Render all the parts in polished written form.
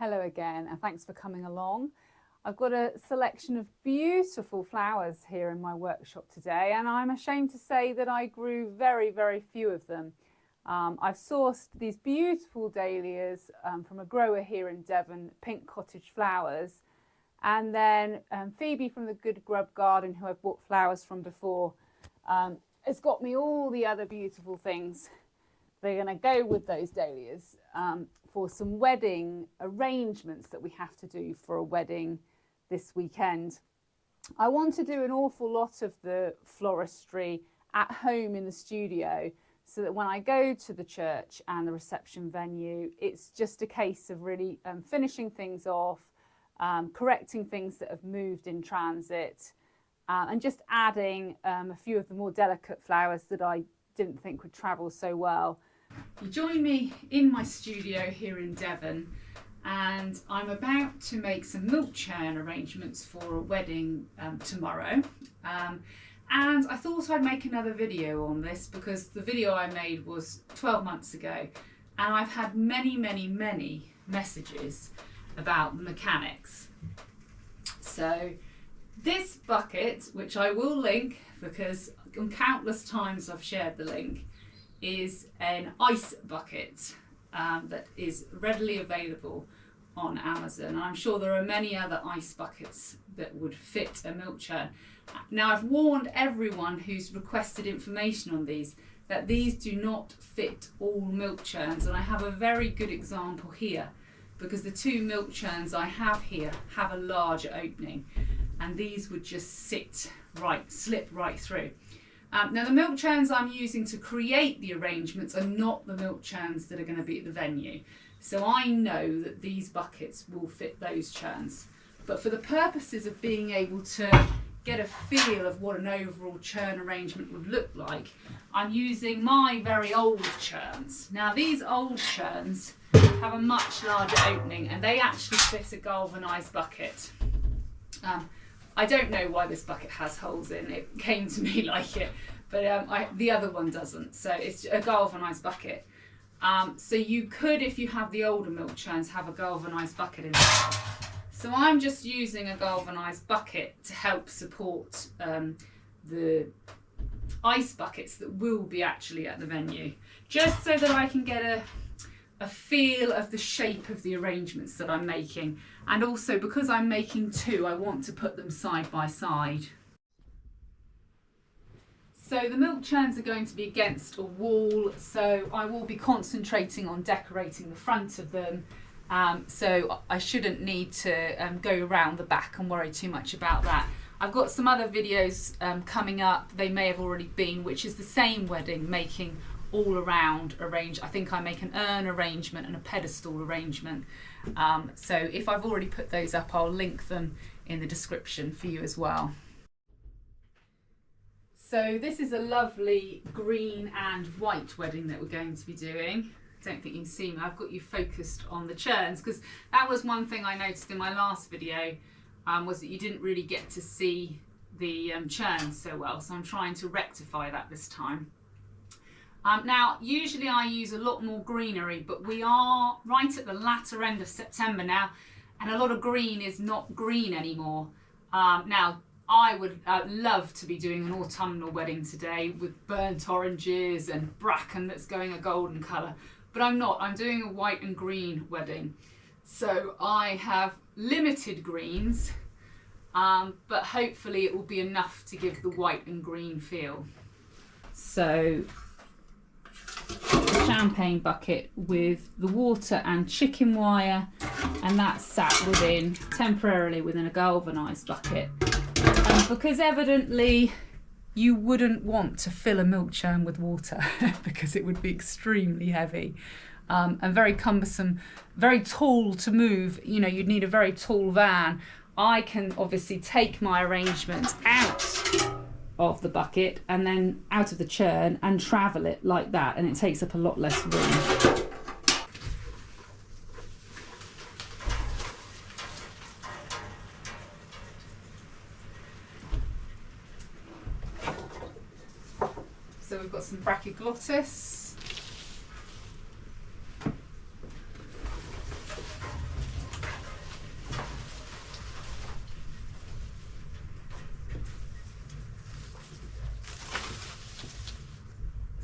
Hello again, and thanks for coming along. I've got a selection of beautiful flowers here in my workshop today, and I'm ashamed to say that I grew very few of them. I've sourced these beautiful dahlias from a grower here in Devon, Pink Cottage Flowers, and then Phoebe from the Good Grub Garden, who I've bought flowers from before, has got me all the other beautiful things. They're going to go with those dahlias for some wedding arrangements that we have to do for a wedding this weekend. I want to do an awful lot of the floristry at home in the studio, so that when I go to the church and the reception venue, it's just a case of really finishing things off, correcting things that have moved in transit, and just adding a few of the more delicate flowers that I didn't think would travel so well. You join me in my studio here in Devon, and I'm about to make some milk churn arrangements for a wedding tomorrow. And I thought I'd make another video on this because the video I made was 12 months ago, and I've had many messages about the mechanics. So this bucket, which I will link because on countless times I've shared the link, is an ice bucket that is readily available on Amazon. And I'm sure there are many other ice buckets that would fit a milk churn. Now, I've warned everyone who's requested information on these that these do not fit all milk churns, and I have a very good example here because the two milk churns I have here have a larger opening, and these would just slip right through. Now, the milk churns I'm using to create the arrangements are not the milk churns that are going to be at the venue. So I know that these buckets will fit those churns. But for the purposes of being able to get a feel of what an overall churn arrangement would look like, I'm using my very old churns. Now, these old churns have a much larger opening, and they actually fit a galvanised bucket. I don't know why this bucket has holes in it. Came to me like it, but the other one doesn't. So it's a galvanised bucket. So you could, if you have the older milk churns, have a galvanised bucket in there. So I'm just using a galvanised bucket to help support the ice buckets that will be actually at the venue, just so that I can get a feel of the shape of the arrangements that I'm making. And also, because I'm making two, I want to put them side by side. So the milk churns are going to be against a wall, so I will be concentrating on decorating the front of them. So I shouldn't need to go around the back and worry too much about that. I've got some other videos coming up, they may have already been, which is the same wedding, making all around I think I make an urn arrangement and a pedestal arrangement. So if I've already put those up, I'll link them in the description for you as well. So this is a lovely green and white wedding that we're going to be doing. I don't think you can see me, I've got you focused on the churns, because that was one thing I noticed in my last video, was that you didn't really get to see the churns so well, so I'm trying to rectify that this time. Now, usually I use a lot more greenery, but we are right at the latter end of September now, and a lot of green is not green anymore. Now, I would love to be doing an autumnal wedding today with burnt oranges and bracken that's going a golden colour, but I'm not. I'm doing a white and green wedding. So I have limited greens, but hopefully it will be enough to give the white and green feel. So champagne bucket with the water and chicken wire, and that's sat temporarily within a galvanised bucket, because evidently you wouldn't want to fill a milk churn with water because it would be extremely heavy and very cumbersome, very tall to move. You know, you'd need a very tall van. I can obviously take my arrangement out of the bucket and then out of the churn and travel it like that, and it takes up a lot less room. So we've got some brachioglottis,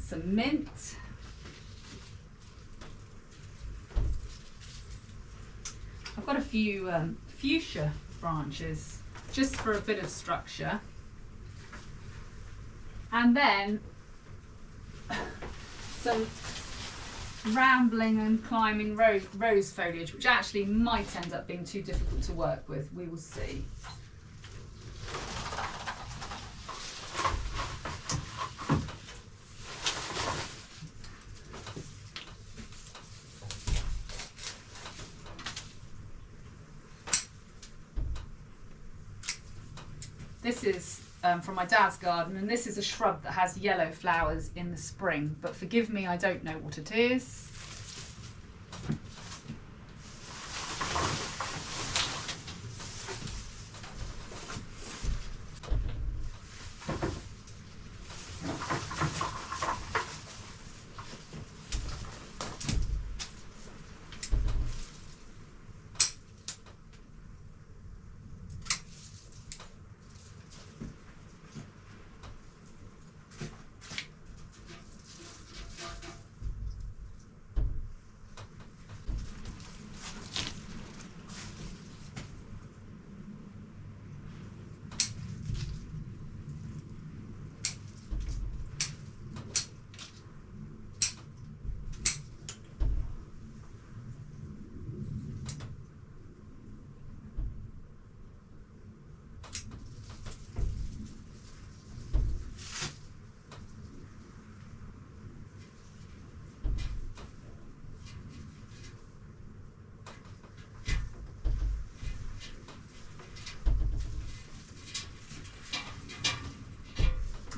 some mint. I've got a few fuchsia branches just for a bit of structure. And then some rambling and climbing rose foliage, which actually might end up being too difficult to work with. We will see. This is from my dad's garden, and this is a shrub that has yellow flowers in the spring, but forgive me, I don't know what it is.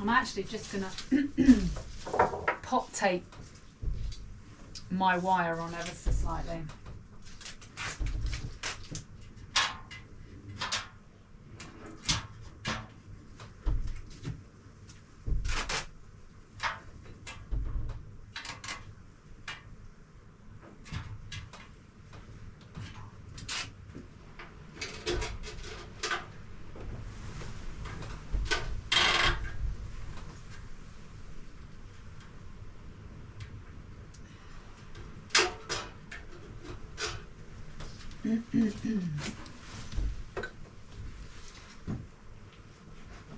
I'm actually just going to pop tape my wire on ever so slightly.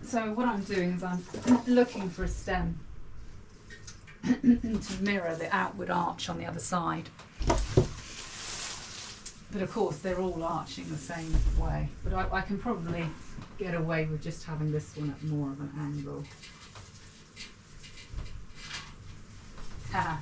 So what I'm doing is I'm looking for a stem to mirror the outward arch on the other side. But of course they're all arching the same way. But I can probably get away with just having this one at more of an angle. Haha.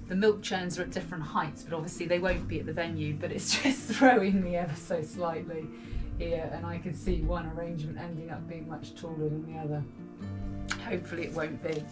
The milk churns are at different heights, but obviously they won't be at the venue, but it's just throwing me ever so slightly here, and I can see one arrangement ending up being much taller than the other. Hopefully it won't be.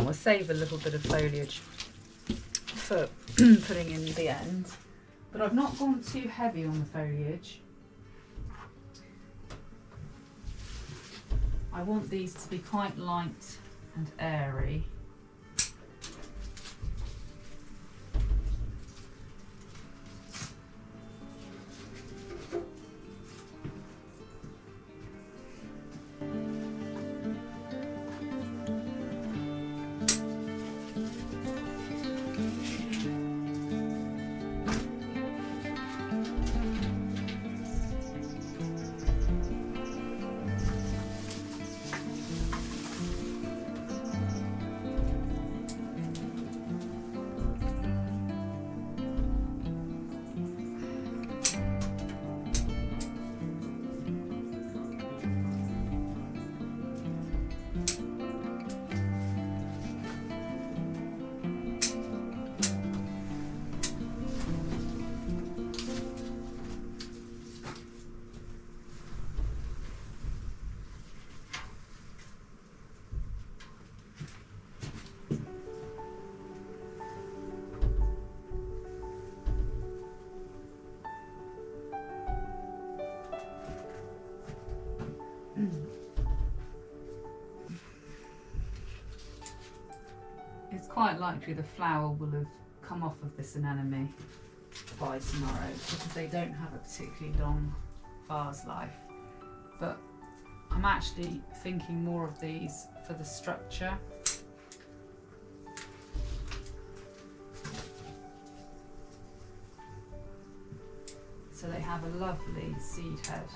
We'll save a little bit of foliage for putting in the end, but I've not gone too heavy on the foliage. I want these to be quite light and airy. quite likely the flower will have come off of this anemone by tomorrow because they don't have a particularly long vase life. But I'm actually thinking more of these for the structure. So they have a lovely seed head.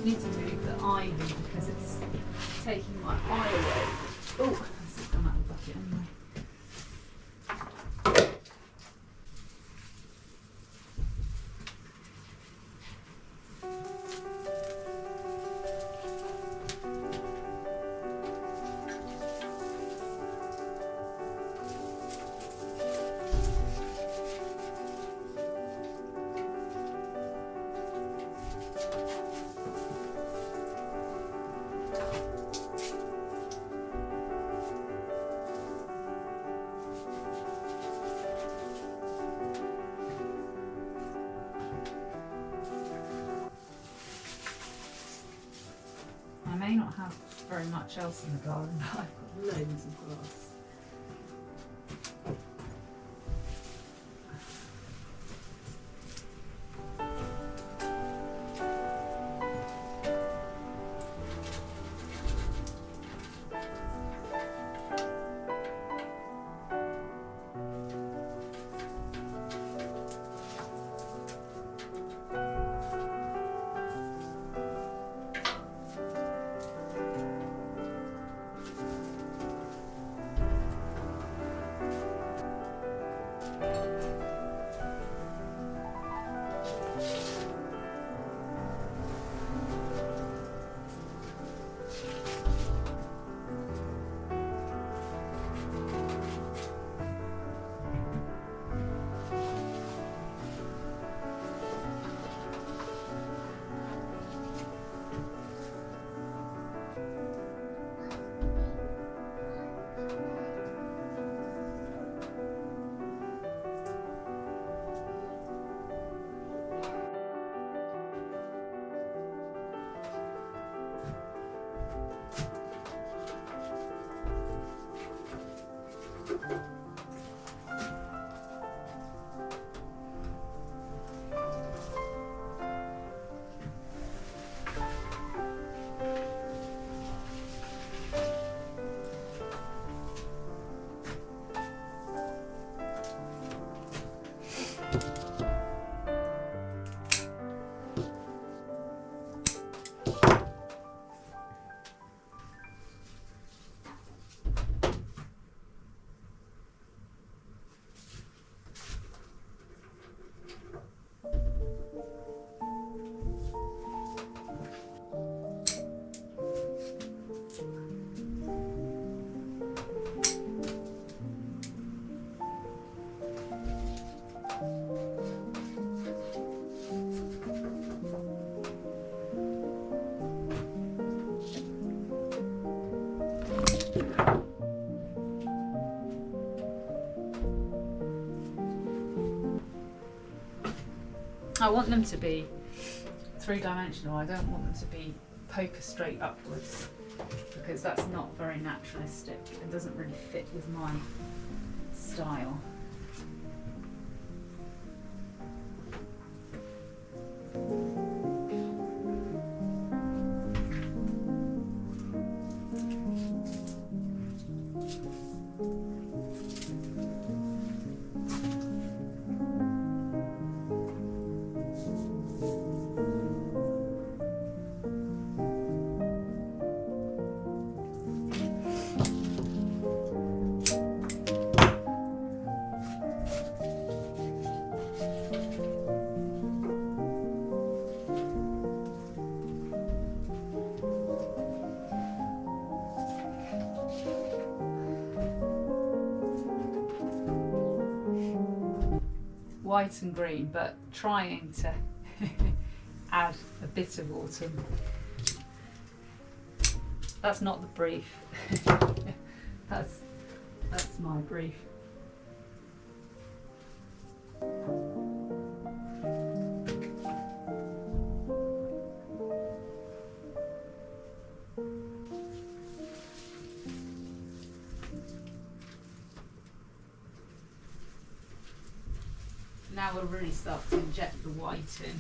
Need to move the ivy because it's taking my eye away. Oh, this has come out of the bucket anyway. I may not have very much else in the garden, but I've got loads of grass. I want them to be three-dimensional. I don't want them to be poker straight upwards, because that's not very naturalistic. It doesn't really fit with my style. White and green, but trying to add a bit of autumn. That's not the brief. that's my brief. Now we'll really start to inject the white in.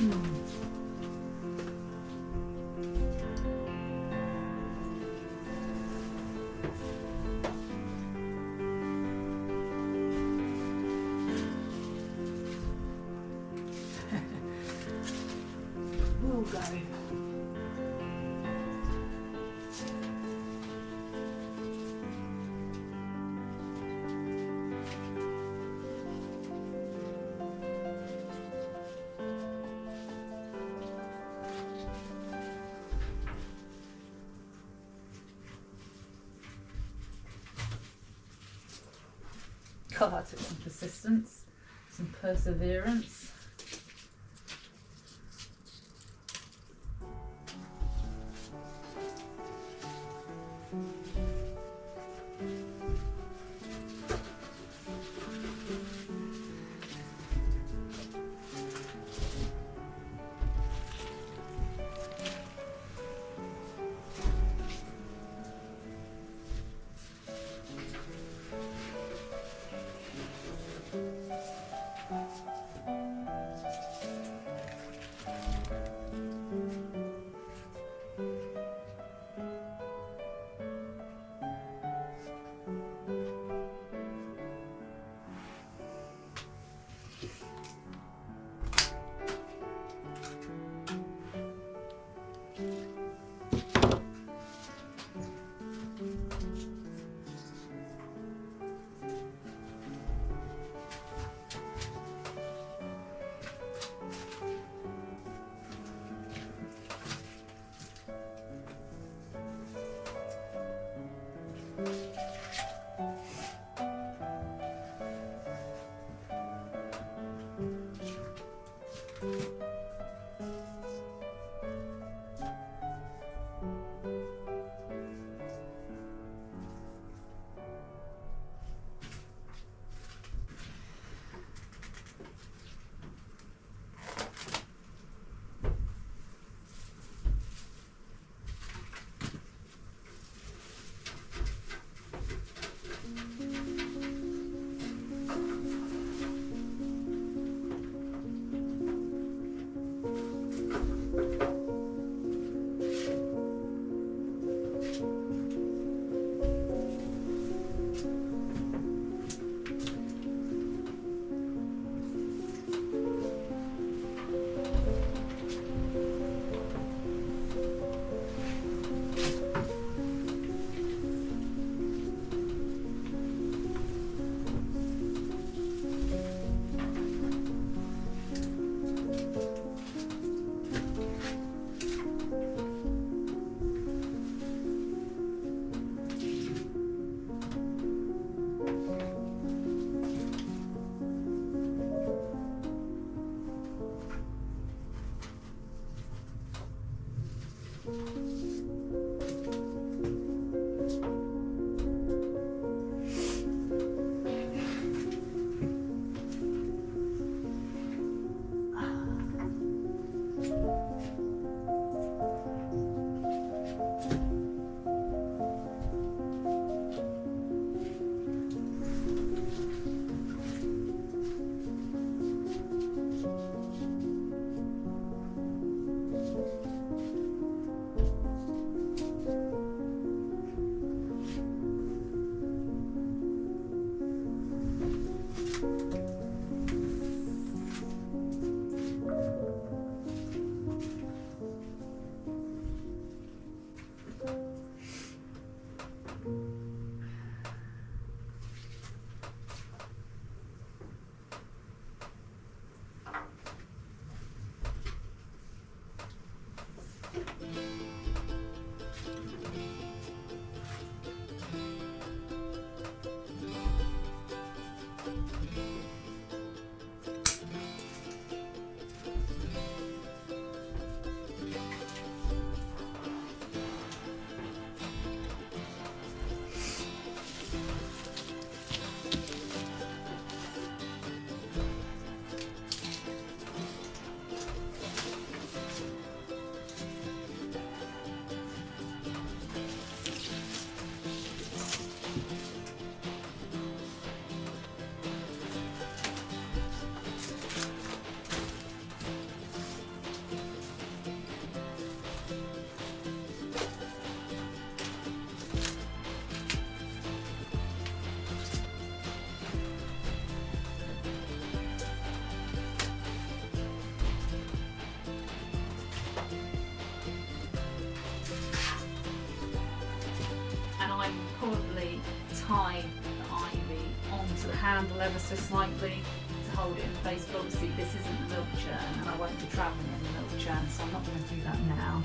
We'll go. God, that took some persistence, some perseverance. tie the ivy onto the handle ever so slightly to hold it in place, but obviously this isn't the milk churn and I won't be travelling in the milk churn, so I'm not going to do that now.